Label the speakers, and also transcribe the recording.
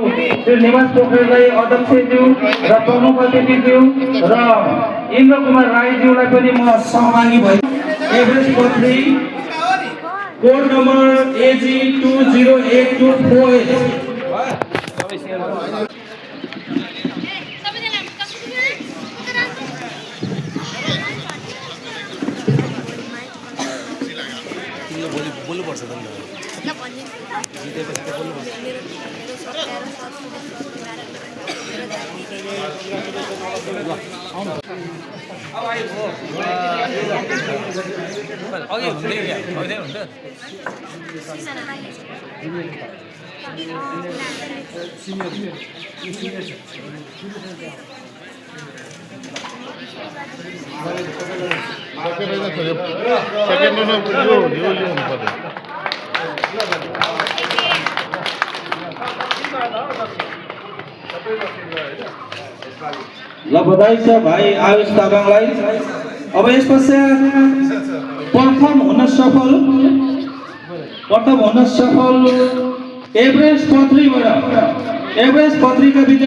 Speaker 1: श्री निवास पोखरेललाई अध्यक्षज्यू र प्रमुख अतिथिज्यू र इन्द्र कुमार राईज्यूलाई पनि म सहभागी भए एभरेस्ट पत्री कोड नम्बर AG 20824
Speaker 2: बोल्नु पर्छ त
Speaker 1: ल बधाई छ भाइ आयुष तामाङलाई। अब यस पश्चात प्रथम हुन सफल एभरेस्ट पत्रीबाट एभरेस्ट पत्रीका